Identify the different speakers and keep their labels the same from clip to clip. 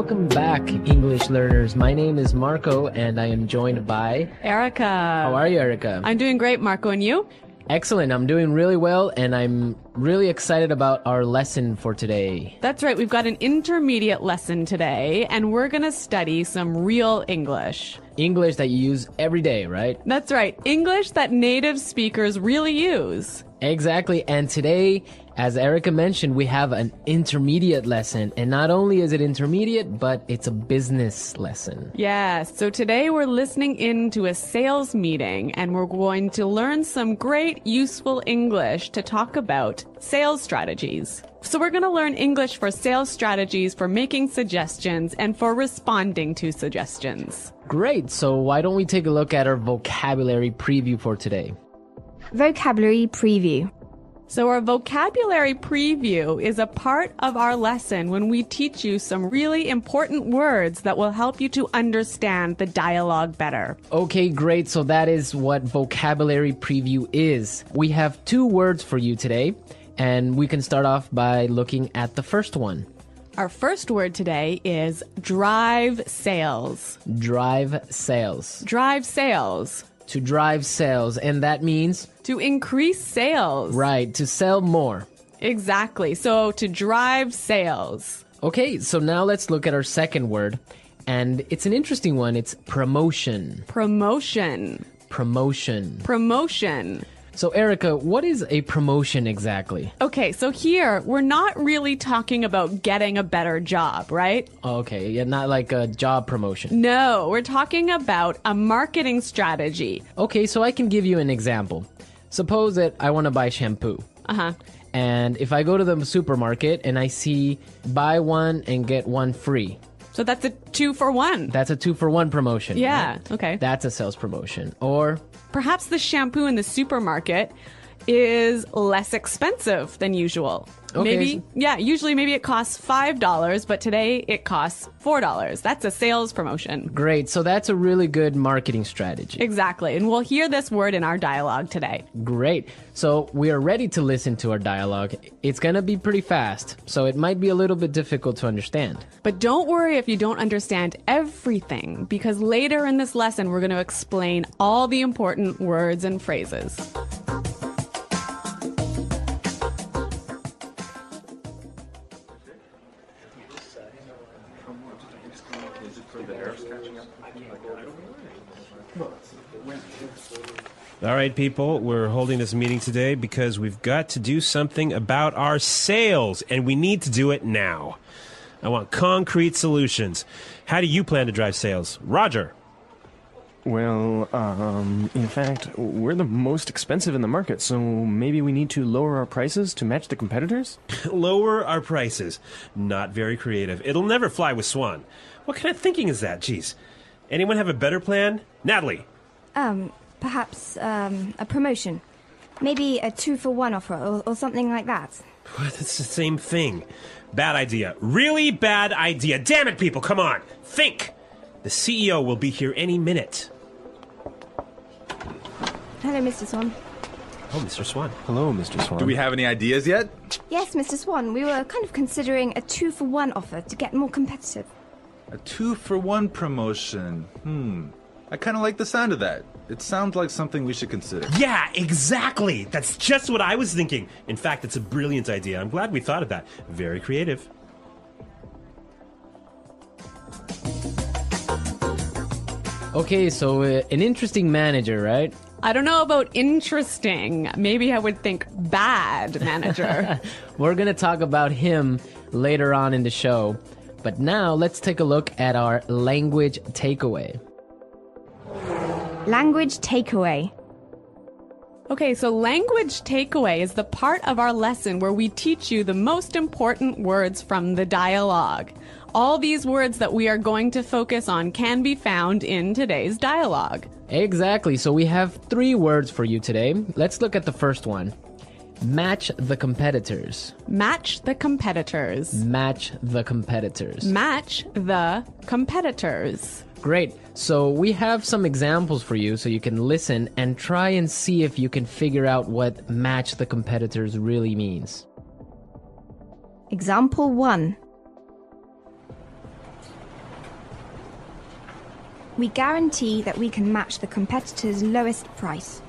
Speaker 1: Welcome back, English learners. My name is Marco, and I am joined by
Speaker 2: Erica.
Speaker 1: How are you, Erica?
Speaker 2: I'm doing great, Marco, and you?
Speaker 1: Excellent. I'm doing really well, and I'm really excited about our lesson for today.
Speaker 2: That's right. We've got an intermediate lesson today, and we're going to study some real English.
Speaker 1: English that you use every day, right?
Speaker 2: That's right. English that native speakers really use.
Speaker 1: Exactly. And today, as Erica mentioned, we have an intermediate lesson. And not only is it intermediate, but it's a business lesson.
Speaker 2: Yes. So today we're listening in to a sales meeting, and we're going to learn some great useful English to talk about sales strategies. So we're going to learn English for sales strategies, for making suggestions, and for responding to suggestions.
Speaker 1: Great. So why don't we take a look at our vocabulary preview for today?
Speaker 3: Vocabulary preview.
Speaker 2: So our vocabulary preview is a part of our lesson when we teach you some really important words that will help you to understand the dialogue better.
Speaker 1: Okay, great. So that is what vocabulary preview is. We have 2 words for you today, and we can start off by looking at the first one.
Speaker 2: Our first word today is drive sales.
Speaker 1: Drive sales.
Speaker 2: Drive sales.
Speaker 1: To drive sales, and that means?
Speaker 2: To increase sales.
Speaker 1: Right, to sell more.
Speaker 2: Exactly. So to drive sales.
Speaker 1: Okay, so now let's look at our second word, and it's an interesting one. It's promotion.
Speaker 2: Promotion.
Speaker 1: Promotion.
Speaker 2: Promotion.
Speaker 1: So, Erica, what is a promotion exactly?
Speaker 2: Okay, so here, we're not really talking about getting a better job, right?
Speaker 1: Okay, yeah, not like a job promotion.
Speaker 2: No, we're talking about a marketing strategy.
Speaker 1: Okay, so I can give you an example. Suppose that I want to buy shampoo.
Speaker 2: Uh-huh.
Speaker 1: And if I go to the supermarket and I see buy one and get one free.
Speaker 2: So that's a 2-for-1.
Speaker 1: That's a 2-for-1 promotion.
Speaker 2: Yeah,
Speaker 1: right?
Speaker 2: okay.
Speaker 1: That's a sales promotion. Or
Speaker 2: perhaps the shampoo in the supermarket is less expensive than usual.
Speaker 1: Okay.
Speaker 2: Usually it costs $5, but today it costs $4. That's a sales promotion.
Speaker 1: Great. So that's a really good marketing strategy.
Speaker 2: Exactly. And we'll hear this word in our dialogue today.
Speaker 1: Great. So we are ready to listen to our dialogue. It's going to be pretty fast, so it might be a little bit difficult to understand.
Speaker 2: But don't worry if you don't understand everything, because later in this lesson, we're going to explain all the important words and phrases.
Speaker 4: All right, people, we're holding this meeting today because we've got to do something about our sales, and we need to do it now. I want concrete solutions. How do you plan to drive sales? Roger.
Speaker 5: Well, in fact, we're the most expensive in the market, so maybe we need to lower our prices to match the competitors?
Speaker 4: Lower our prices. Not very creative. It'll never fly with Swan. What kind of thinking is that? Jeez. Anyone have a better plan? Natalie.
Speaker 3: Perhaps a promotion. Maybe a 2-for-1 offer or something like that.
Speaker 4: What? It's the same thing. Bad idea. Really bad idea. Damn it, people, come on. Think. The CEO will be here any minute.
Speaker 3: Hello, Mr. Swan.
Speaker 4: Oh, Mr. Swan.
Speaker 5: Hello, Mr. Swan.
Speaker 6: Do we have any ideas yet?
Speaker 3: Yes, Mr. Swan. We were kind of considering a 2-for-1 offer to get more competitive.
Speaker 6: A 2-for-1 promotion. I kind of like the sound of that. It sounds like something we should consider.
Speaker 4: Yeah, exactly. That's just what I was thinking. In fact, it's a brilliant idea. I'm glad we thought of that. Very creative.
Speaker 1: Okay, so an interesting manager, right?
Speaker 2: I don't know about interesting. Maybe I would think bad manager.
Speaker 1: We're going to talk about him later on in the show. But now let's take a look at our language takeaway.
Speaker 3: Language takeaway.
Speaker 2: Okay, so language takeaway is the part of our lesson where we teach you the most important words from the dialogue. All these words that we are going to focus on can be found in today's dialogue.
Speaker 1: Exactly. So we have 3 words for you today. Let's look at the first one. Match the competitors.
Speaker 2: Match the competitors.
Speaker 1: Match the competitors.
Speaker 2: Match the competitors.
Speaker 1: Great. So we have some examples for you so you can listen and try and see if you can figure out what match the competitors really means.
Speaker 3: Example 1. We guarantee that we can match the competitor's lowest price.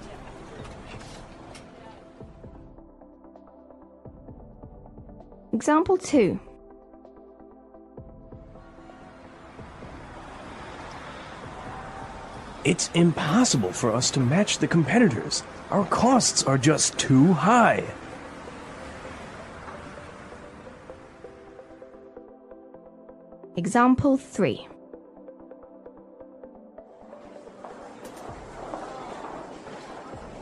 Speaker 3: Example 2.
Speaker 5: It's impossible for us to match the competitors. Our costs are just too high.
Speaker 3: Example 3.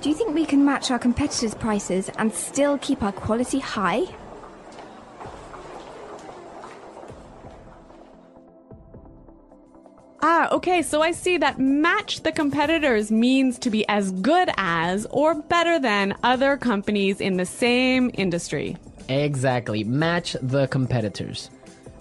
Speaker 3: Do you think we can match our competitors' prices and still keep our quality high?
Speaker 2: Okay, so I see that match the competitors means to be as good as or better than other companies in the same industry.
Speaker 1: Exactly. Match the competitors.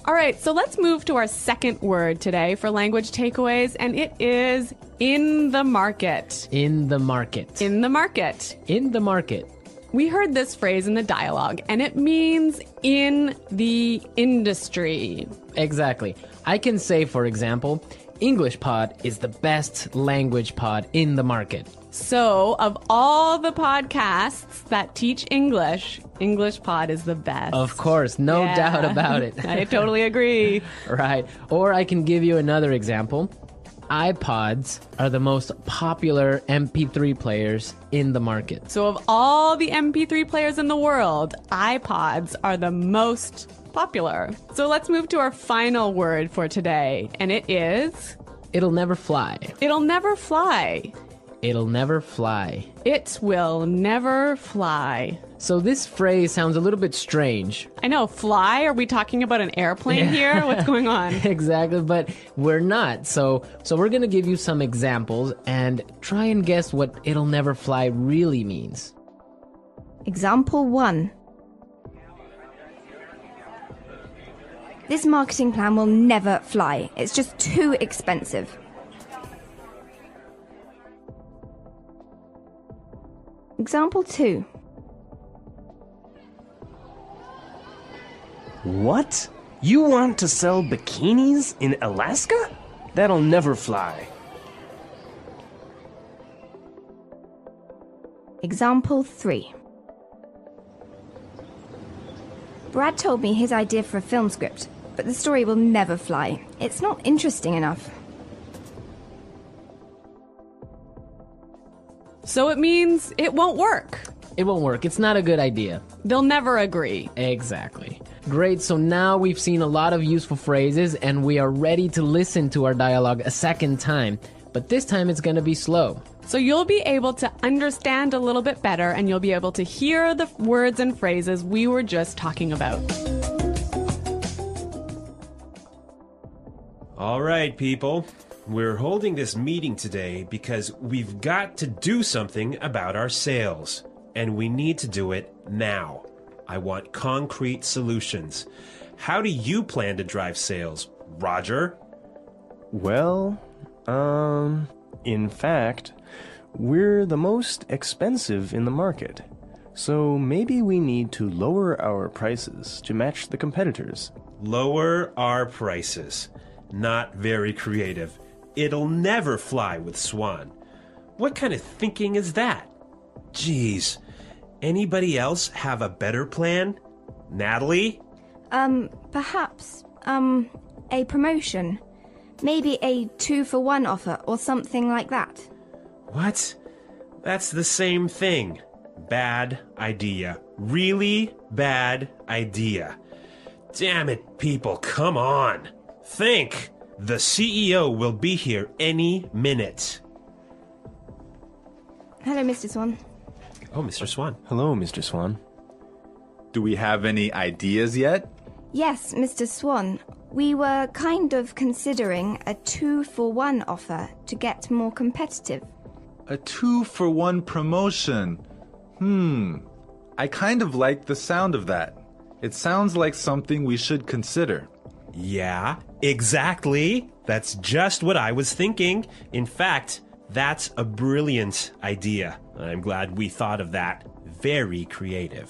Speaker 2: All right, so let's move to our second word today for language takeaways, and it is in the market.
Speaker 1: In the market.
Speaker 2: In the market.
Speaker 1: In the market.
Speaker 2: We heard this phrase in the dialogue, and it means in the industry.
Speaker 1: Exactly. I can say, for example, English Pod is the best language pod in the market.
Speaker 2: So, of all the podcasts that teach English, English Pod is the best.
Speaker 1: Of course, no doubt about it.
Speaker 2: I totally agree.
Speaker 1: Right. Or I can give you another example. iPods are the most popular MP3 players in the market.
Speaker 2: So, of all the MP3 players in the world, iPods are the most popular. So, let's move to our final word for today, and it is...
Speaker 1: It'll never fly.
Speaker 2: It'll never fly.
Speaker 1: It'll never fly.
Speaker 2: It will never fly.
Speaker 1: So this phrase sounds a little bit strange.
Speaker 2: I know, fly? Are we talking about an airplane here? What's going on?
Speaker 1: Exactly, but we're not. So we're going to give you some examples and try and guess what it'll never fly really means.
Speaker 3: Example 1. This marketing plan will never fly. It's just too expensive. Example 2.
Speaker 5: What? You want to sell bikinis in Alaska? That'll never fly.
Speaker 3: Example 3. Brad told me his idea for a film script, but the story will never fly. It's not interesting enough.
Speaker 2: So it means it won't work.
Speaker 1: It won't work. It's not a good idea.
Speaker 2: They'll never agree.
Speaker 1: Exactly. Great, so now we've seen a lot of useful phrases and we are ready to listen to our dialogue a second time. But this time it's going to be slow.
Speaker 2: So you'll be able to understand a little bit better and you'll be able to hear the words and phrases we were just talking about.
Speaker 4: All right, people. We're holding this meeting today because we've got to do something about our sales. And we need to do it now. I want concrete solutions. How do you plan to drive sales, Roger?
Speaker 5: Well, in fact, we're the most expensive in the market. So maybe we need to lower our prices to match the competitors.
Speaker 4: Lower our prices. Not very creative. It'll never fly with Swan. What kind of thinking is that? Jeez. Anybody else have a better plan? Natalie?
Speaker 3: Perhaps, a promotion. Maybe a 2-for-1 offer or something like that.
Speaker 4: What? That's the same thing. Bad idea. Really bad idea. Damn it, people, come on. Think. The CEO will be here any minute.
Speaker 3: Hello, Mr. Swan.
Speaker 4: Oh, Mr. Swan.
Speaker 5: Hello, Mr. Swan.
Speaker 6: Do we have any ideas yet?
Speaker 3: Yes, Mr. Swan. We were kind of considering a 2-for-1 offer to get more competitive.
Speaker 6: A 2-for-1 promotion. I kind of like the sound of that. It sounds like something we should consider.
Speaker 4: Yeah, exactly. That's just what I was thinking. In fact, that's a brilliant idea. I'm glad we thought of that. Very creative.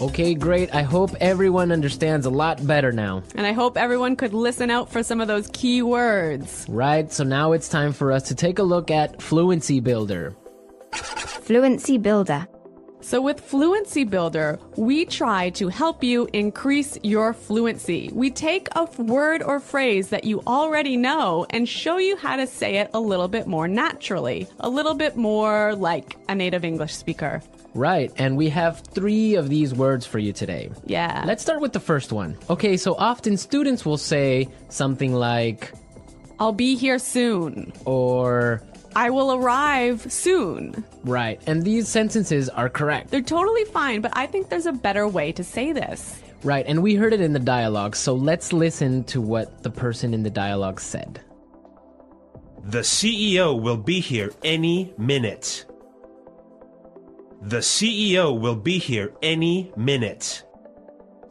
Speaker 1: Okay, great. I hope everyone understands a lot better now.
Speaker 2: And I hope everyone could listen out for some of those key words.
Speaker 1: Right, so now it's time for us to take a look at Fluency Builder.
Speaker 3: Fluency Builder.
Speaker 2: So with Fluency Builder, we try to help you increase your fluency. We take a word or phrase that you already know and show you how to say it a little bit more naturally, a little bit more like a native English speaker.
Speaker 1: Right, and we have 3 of these words for you today.
Speaker 2: Yeah.
Speaker 1: Let's start with the first one. Okay, so often students will say something like,
Speaker 2: I'll be here soon.
Speaker 1: or...
Speaker 2: I will arrive soon.
Speaker 1: Right, and these sentences are correct.
Speaker 2: They're totally fine, but I think there's a better way to say this.
Speaker 1: Right, and we heard it in the dialogue, so let's listen to what the person in the dialogue said.
Speaker 4: The CEO will be here any minute. The CEO will be here any minute.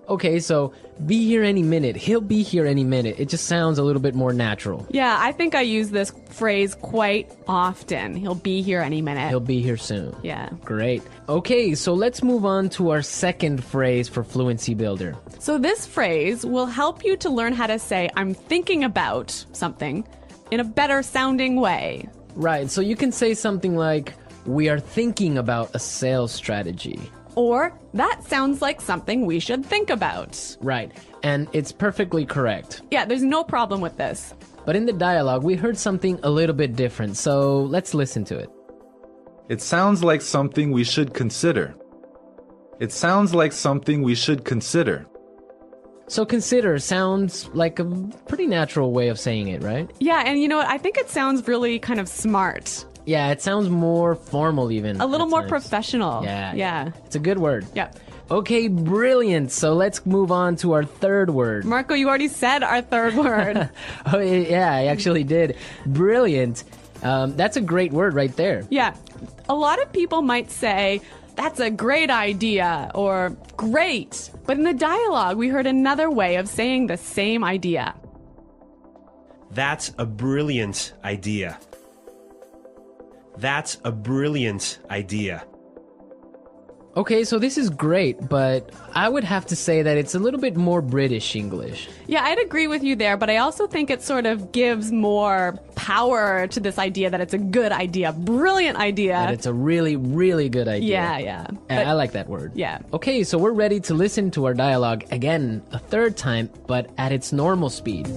Speaker 1: Okay, so be here any minute. He'll be here any minute. It just sounds a little bit more natural.
Speaker 2: Yeah, I think I use this phrase quite often. He'll be here any minute.
Speaker 1: He'll be here soon.
Speaker 2: Yeah.
Speaker 1: Great. Okay, so let's move on to our second phrase for Fluency Builder.
Speaker 2: So this phrase will help you to learn how to say, I'm thinking about something in a better sounding way.
Speaker 1: Right, so you can say something like, we are thinking about a sales strategy.
Speaker 2: Or, that sounds like something we should think about.
Speaker 1: Right, and it's perfectly correct.
Speaker 2: Yeah, there's no problem with this.
Speaker 1: But in the dialogue, we heard something a little bit different, so let's listen to it.
Speaker 6: It sounds like something we should consider. It sounds like something we should consider.
Speaker 1: So consider sounds like a pretty natural way of saying it, right?
Speaker 2: Yeah, and you know what? I think it sounds really kind of smart.
Speaker 1: Yeah, it sounds more formal even.
Speaker 2: A little
Speaker 1: at
Speaker 2: more
Speaker 1: times.
Speaker 2: professional.
Speaker 1: Yeah. It's a good word.
Speaker 2: Yeah.
Speaker 1: Okay, brilliant. So let's move on to our third word.
Speaker 2: Marco, you already said our third word.
Speaker 1: Oh, yeah, I actually did. Brilliant. That's a great word right there.
Speaker 2: Yeah. A lot of people might say, that's a great idea, or great. But in the dialogue, we heard another way of saying the same idea.
Speaker 4: That's a brilliant idea. That's a brilliant idea.
Speaker 1: Okay, so this is great, but I would have to say that it's a little bit more British English.
Speaker 2: Yeah, I'd agree with you there, but I also think it sort of gives more power to this idea that it's a good idea, brilliant idea.
Speaker 1: And it's a really, really good idea.
Speaker 2: Yeah.
Speaker 1: I like that word.
Speaker 2: Yeah.
Speaker 1: Okay, so we're ready to listen to our dialogue again a third time, but at its normal speed.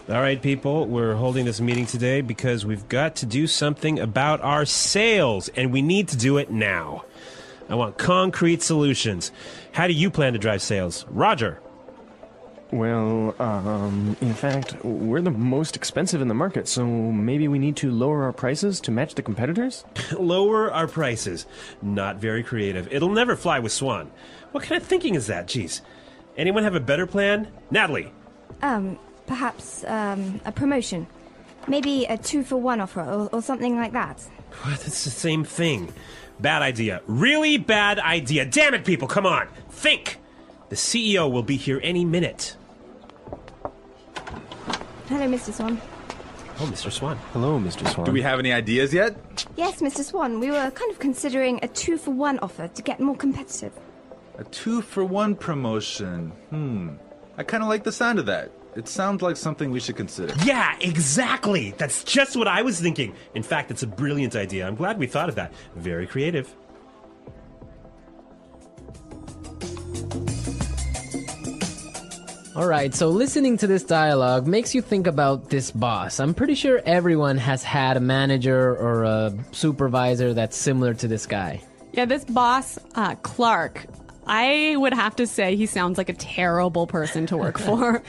Speaker 4: All right, people, we're holding this meeting today because we've got to do something about our sales, and we need to do it now. I want concrete solutions. How do you plan to drive sales? Roger.
Speaker 5: Well, in fact, we're the most expensive in the market, so maybe we need to lower our prices to match the competitors?
Speaker 4: Lower our prices. Not very creative. It'll never fly with Swan. What kind of thinking is that? Jeez. Anyone have a better plan? Natalie.
Speaker 3: Perhaps a promotion. Maybe a 2-for-1 offer or something like that.
Speaker 4: What? It's the same thing. Bad idea. Really bad idea. Damn it, people, come on. Think. The CEO will be here any minute.
Speaker 3: Hello, Mr. Swan.
Speaker 4: Oh, Mr. Swan.
Speaker 5: Hello, Mr. Swan.
Speaker 6: Do we have any ideas yet?
Speaker 3: Yes, Mr. Swan, we were kind of considering a 2-for-1 offer to get more competitive.
Speaker 6: A 2-for-1 promotion. I kind of like the sound of that. It sounds like something we should consider.
Speaker 4: Yeah, exactly. That's just what I was thinking. In fact, it's a brilliant idea. I'm glad we thought of that. Very creative.
Speaker 1: All right, so listening to this dialogue makes you think about this boss. I'm pretty sure everyone has had a manager or a supervisor that's similar to this guy.
Speaker 2: Yeah, this boss, Clark, I would have to say he sounds like a terrible person to work for.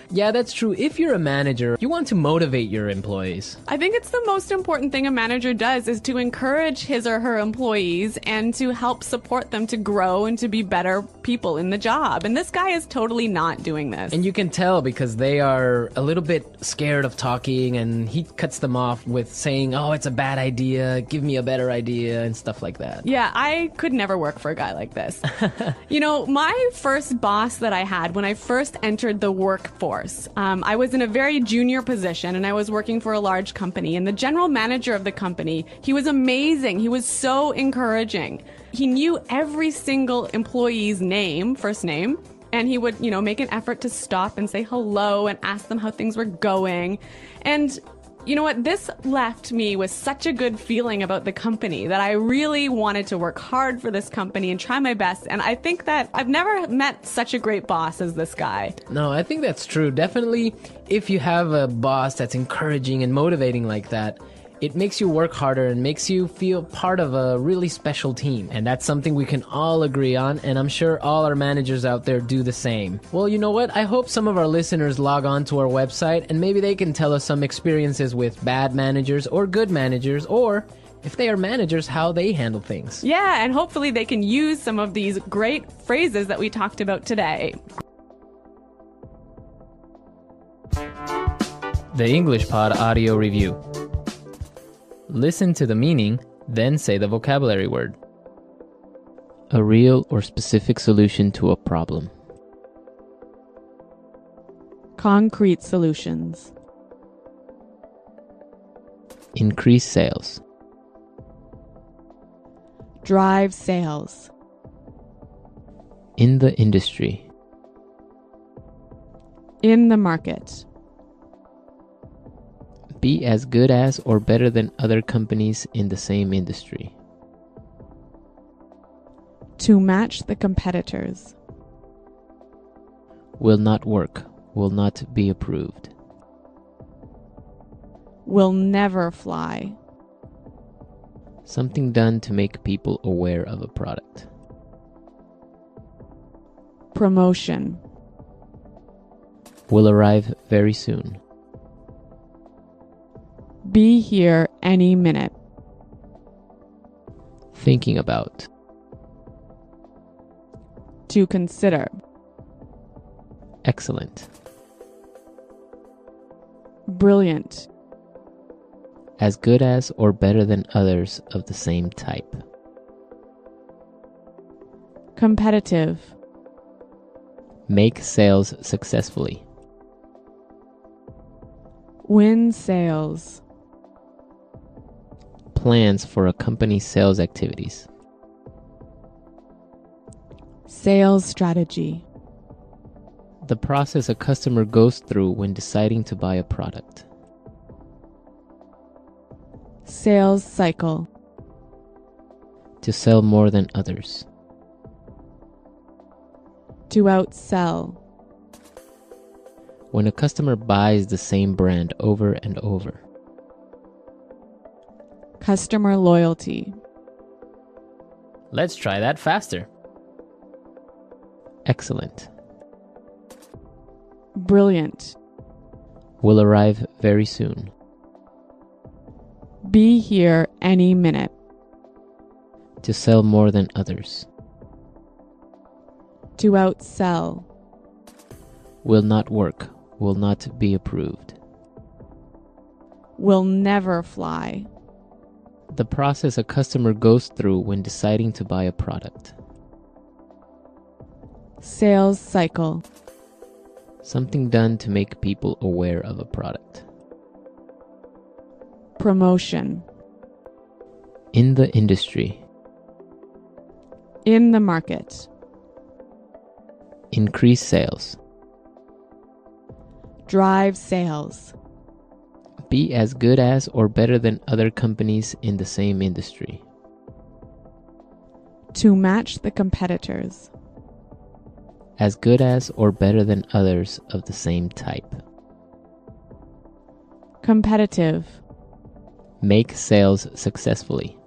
Speaker 1: Yeah, that's true. If you're a manager, you want to motivate your employees.
Speaker 2: I think it's the most important thing a manager does is to encourage his or her employees and to help support them to grow and to be better people in the job. And this guy is totally not doing this.
Speaker 1: And you can tell because they are a little bit scared of talking, and he cuts them off with saying, oh, it's a bad idea, give me a better idea, and stuff like that.
Speaker 2: Yeah, I could never work for a guy like this. You know, my first boss that I had when I first entered the workforce, course. I was in a very junior position and I was working for a large company, and the general manager of the company, he was amazing. He was so encouraging. He knew every single employee's name, first name, and he would, make an effort to stop and say hello and ask them how things were going. And you know what? This left me with such a good feeling about the company that I really wanted to work hard for this company and try my best. And I think that I've never met such a great boss as this guy.
Speaker 1: No, I think that's true. Definitely, if you have a boss that's encouraging and motivating like that, it makes you work harder and makes you feel part of a really special team. And that's something we can all agree on, and I'm sure all our managers out there do the same. Well, you know what? I hope some of our listeners log on to our website and maybe they can tell us some experiences with bad managers or good managers, or if they are managers, how they handle things.
Speaker 2: Yeah, and hopefully they can use some of these great phrases that we talked about today.
Speaker 1: The English Pod Audio Review. Listen to the meaning, then say the vocabulary word. A real or specific solution to a problem.
Speaker 2: Concrete solutions.
Speaker 1: Increase sales.
Speaker 2: Drive sales.
Speaker 1: In the industry.
Speaker 2: In the market.
Speaker 1: Be as good as or better than other companies in the same industry.
Speaker 2: To match the competitors.
Speaker 1: Will not work. Will not be approved.
Speaker 2: Will never fly.
Speaker 1: Something done to make people aware of a product.
Speaker 2: Promotion.
Speaker 1: Will arrive very soon.
Speaker 2: Be here any minute.
Speaker 1: Thinking about.
Speaker 2: To consider.
Speaker 1: Excellent.
Speaker 2: Brilliant.
Speaker 1: As good as or better than others of the same type.
Speaker 2: Competitive.
Speaker 1: Make sales successfully.
Speaker 2: Win sales.
Speaker 1: Plans for a company's sales activities.
Speaker 2: Sales strategy.
Speaker 1: The process a customer goes through when deciding to buy a product.
Speaker 2: Sales cycle.
Speaker 1: To sell more than others.
Speaker 2: To outsell.
Speaker 1: When a customer buys the same brand over and over.
Speaker 2: Customer loyalty.
Speaker 1: Let's try that faster. Excellent.
Speaker 2: Brilliant.
Speaker 1: Will arrive very soon.
Speaker 2: Be here any minute.
Speaker 1: To sell more than others.
Speaker 2: To outsell.
Speaker 1: Will not work. Will not be approved.
Speaker 2: Will never fly.
Speaker 1: The process a customer goes through when deciding to buy a product.
Speaker 2: Sales cycle.
Speaker 1: Something done to make people aware of a product.
Speaker 2: Promotion.
Speaker 1: In the industry.
Speaker 2: In the market.
Speaker 1: Increase sales.
Speaker 2: Drive sales.
Speaker 1: Be as good as or better than other companies in the same industry.
Speaker 2: To match the competitors.
Speaker 1: As good as or better than others of the same type.
Speaker 2: Competitive.
Speaker 1: Make sales successfully.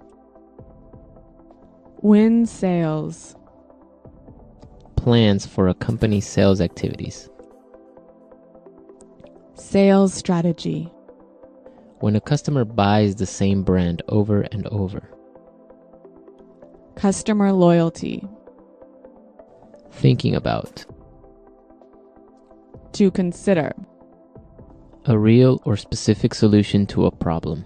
Speaker 2: Win sales.
Speaker 1: Plans for a company's sales activities.
Speaker 2: Sales strategy.
Speaker 1: When a customer buys the same brand over and over.
Speaker 2: Customer loyalty.
Speaker 1: Thinking about.
Speaker 2: To consider.
Speaker 1: A real or specific solution to a problem.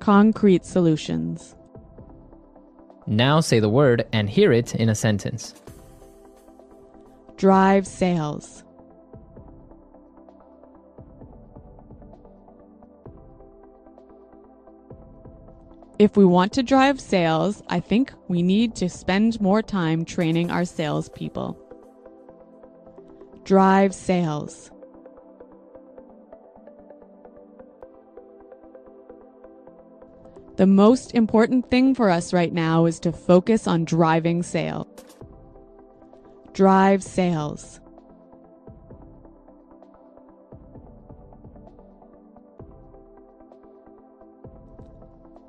Speaker 2: Concrete solutions.
Speaker 1: Now say the word and hear it in a sentence.
Speaker 2: Drive sales. If we want to drive sales, I think we need to spend more time training our salespeople. Drive sales. The most important thing for us right now is to focus on driving sales. Drive sales.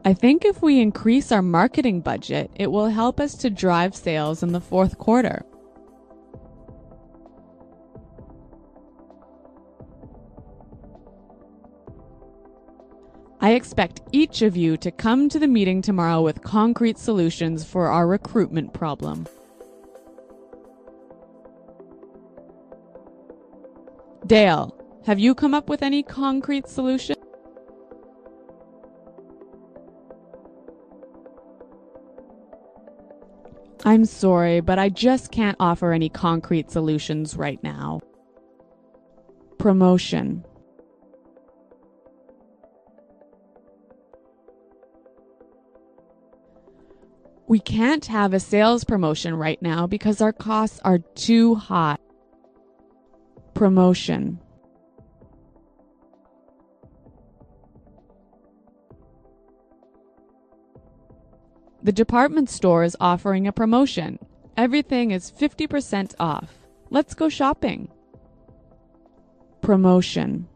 Speaker 2: I think if we increase our marketing budget, it will help us to drive sales in the fourth quarter. I expect each of you to come to the meeting tomorrow with concrete solutions for our recruitment problem. Dale, have you come up with any concrete solution? I'm sorry, but I just can't offer any concrete solutions right now. Promotion. We can't have a sales promotion right now because our costs are too high. Promotion. The department store is offering a promotion. Everything is 50% off. Let's go shopping. Promotion.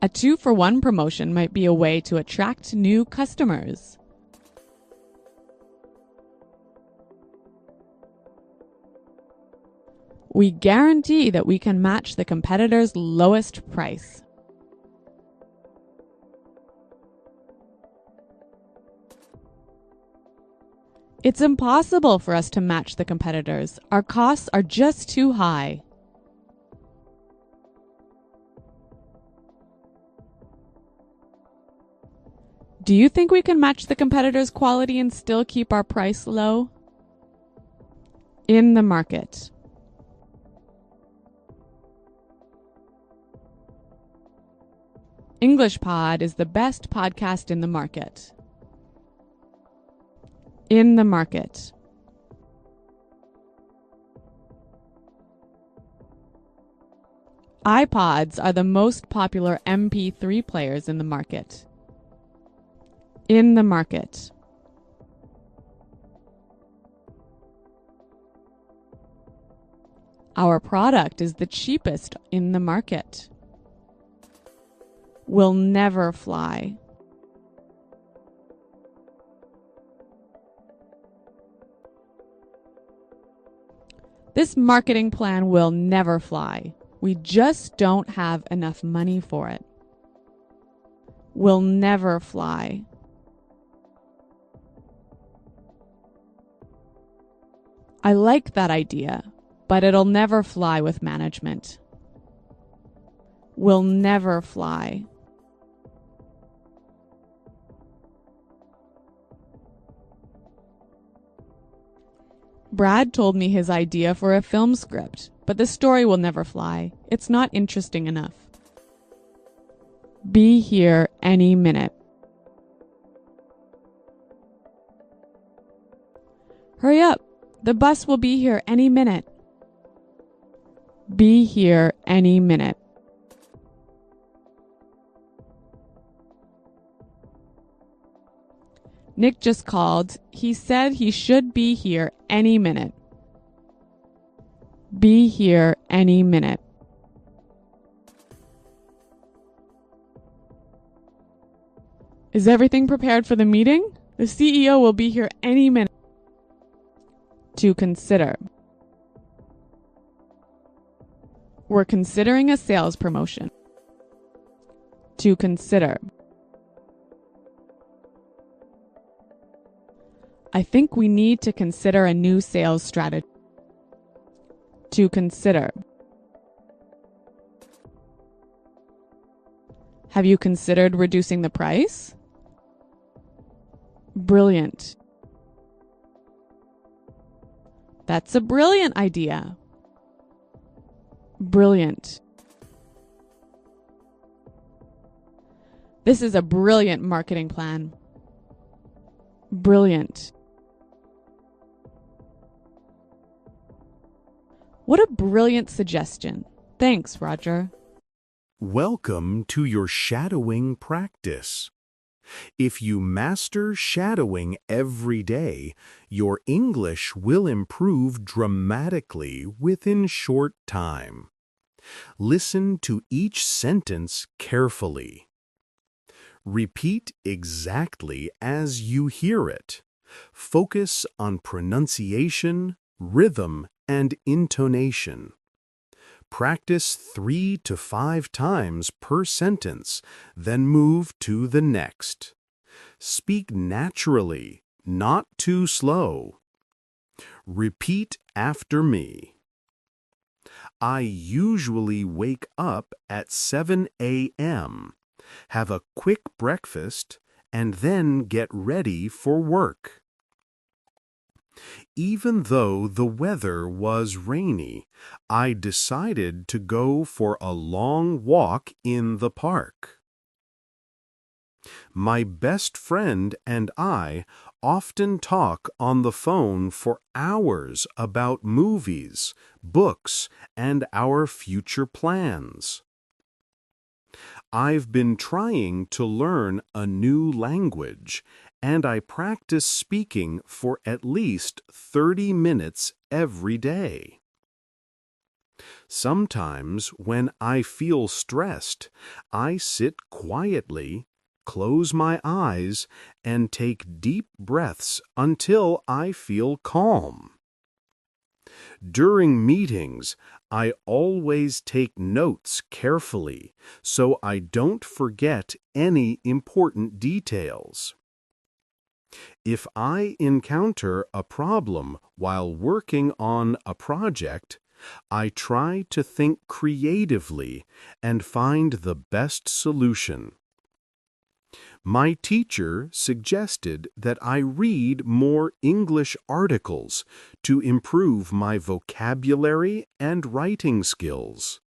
Speaker 2: A 2-for-1 promotion might be a way to attract new customers. We guarantee that we can match the competitor's lowest price. It's impossible for us to match the competitors. Our costs are just too high. Do you think we can match the competitors' quality and still keep our price low? In the market. English Pod is the best podcast in the market. In the market. iPods are the most popular MP3 players in the market. In the market. Our product is the cheapest in the market. Will never fly. This marketing plan will never fly. We just don't have enough money for it. Will never fly. I like that idea, but it'll never fly with management. Will never fly. Brad told me his idea for a film script, but the story will never fly. It's not interesting enough. Be here any minute. Hurry up! The bus will be here any minute. Be here any minute. Nick just called. He said he should be here any minute. Be here any minute. Is everything prepared for the meeting? The CEO will be here any minute. To consider. We're considering a sales promotion. To consider. I think we need to consider a new sales strategy. To consider. Have you considered reducing the price? Brilliant. That's a brilliant idea. Brilliant. This is a brilliant marketing plan. Brilliant. What a brilliant suggestion. Thanks, Roger.
Speaker 7: Welcome to your shadowing practice. If you master shadowing every day, your English will improve dramatically within short time. Listen to each sentence carefully. Repeat exactly as you hear it. Focus on pronunciation, rhythm, and intonation. Practice 3 to 5 times per sentence, then move to the next. Speak naturally, not too slow. Repeat after me. I usually wake up at 7 a.m., have a quick breakfast, and then get ready for work. Even though the weather was rainy, I decided to go for a long walk in the park. My best friend and I often talk on the phone for hours about movies, books, and our future plans. I've been trying to learn a new language, and I practice speaking for at least 30 minutes every day. Sometimes when I feel stressed, I sit quietly, close my eyes, and take deep breaths until I feel calm. During meetings, I always take notes carefully so I don't forget any important details. If I encounter a problem while working on a project, I try to think creatively and find the best solution. My teacher suggested that I read more English articles to improve my vocabulary and writing skills.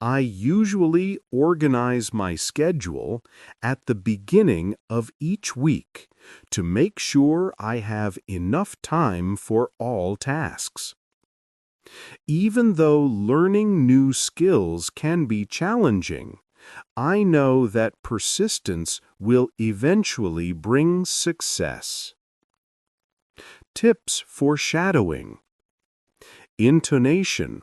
Speaker 7: I usually organize my schedule at the beginning of each week to make sure I have enough time for all tasks. Even though learning new skills can be challenging, I know that persistence will eventually bring success. Tips for shadowing. Intonation.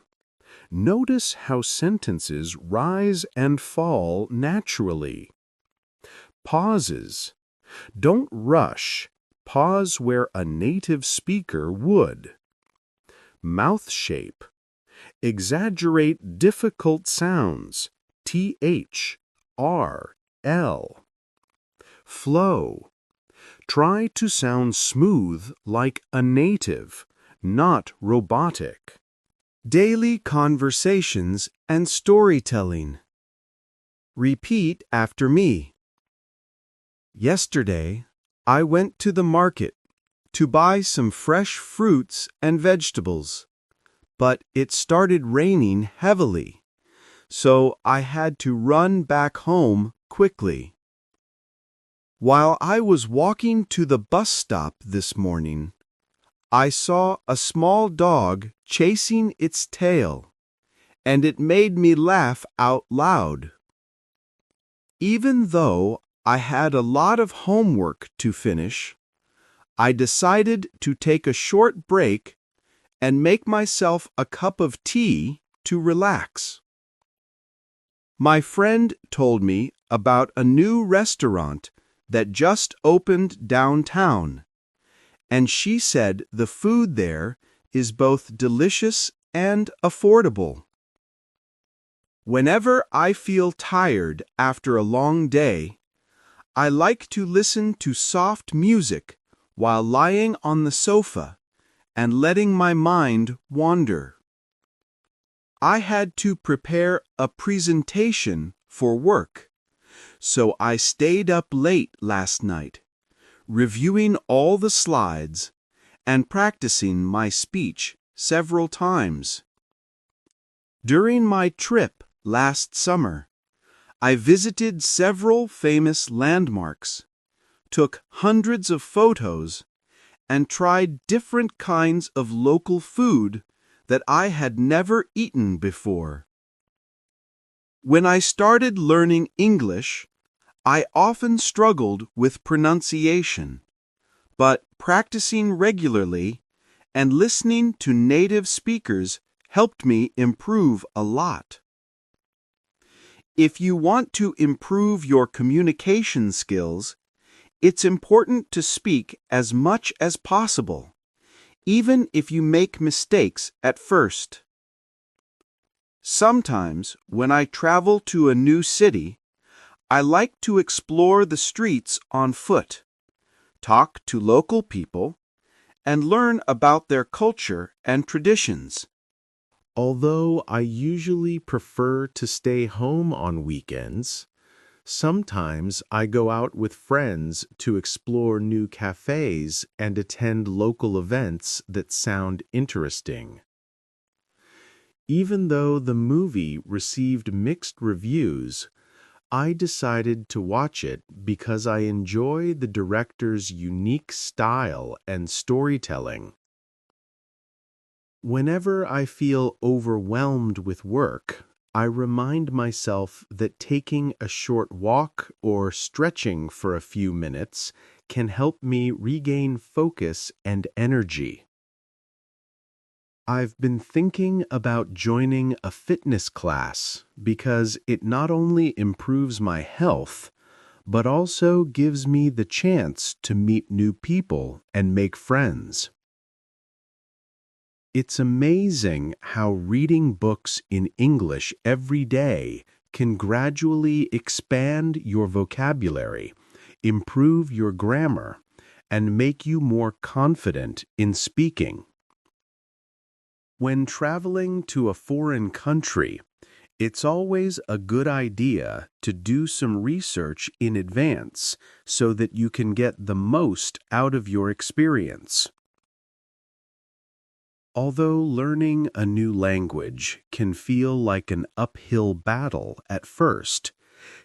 Speaker 7: Notice how sentences rise and fall naturally. Pauses. Don't rush. Pause where a native speaker would. Mouth shape. Exaggerate difficult sounds. TH, R, L. Flow. Try to sound smooth like a native, not robotic. Daily conversations and storytelling. Repeat after me. Yesterday, I went to the market to buy some fresh fruits and vegetables, but it started raining heavily, so I had to run back home quickly. While I was walking to the bus stop this morning, I saw a small dog chasing its tail, and it made me laugh out loud. Even though I had a lot of homework to finish, I decided to take a short break and make myself a cup of tea to relax. My friend told me about a new restaurant that just opened downtown, and she said the food there is both delicious and affordable. Whenever I feel tired after a long day, I like to listen to soft music while lying on the sofa and letting my mind wander. I had to prepare a presentation for work, so I stayed up late last night, reviewing all the slides and practicing my speech several times. During my trip last summer, I visited several famous landmarks, took hundreds of photos, and tried different kinds of local food that I had never eaten before. When I started learning English, I often struggled with pronunciation, but practicing regularly and listening to native speakers helped me improve a lot. If you want to improve your communication skills, it's important to speak as much as possible, even if you make mistakes at first. Sometimes, when I travel to a new city, I like to explore the streets on foot, talk to local people, and learn about their culture and traditions.
Speaker 8: Although I usually prefer to stay home on weekends, sometimes I go out with friends to explore new cafes and attend local events that sound interesting. Even though the movie received mixed reviews, I decided to watch it because I enjoy the director's unique style and storytelling. Whenever I feel overwhelmed with work, I remind myself that taking a short walk or stretching for a few minutes can help me regain focus and energy. I've been thinking about joining a fitness class because it not only improves my health, but also gives me the chance to meet new people and make friends. It's amazing how reading books in English every day can gradually expand your vocabulary, improve your grammar, and make you more confident in speaking. When traveling to a foreign country, it's always a good idea to do some research in advance so that you can get the most out of your experience. Although learning a new language can feel like an uphill battle at first,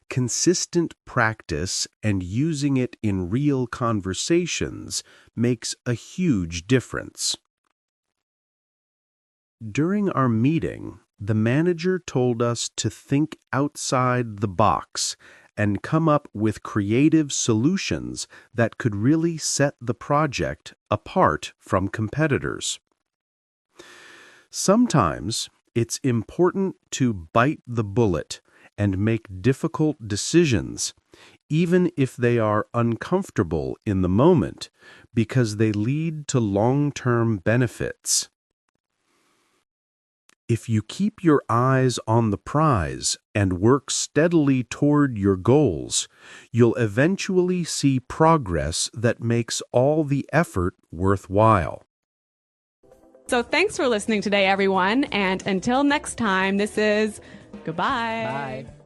Speaker 8: consistent practice and using it in real conversations makes a huge difference. During our meeting, the manager told us to think outside the box and come up with creative solutions that could really set the project apart from competitors. Sometimes it's important to bite the bullet and make difficult decisions, even if they are uncomfortable in the moment, because they lead to long-term benefits. If you keep your eyes on the prize and work steadily toward your goals, you'll eventually see progress that makes all the effort worthwhile.
Speaker 2: So thanks for listening today, everyone. And until next time, this is goodbye.
Speaker 1: Bye.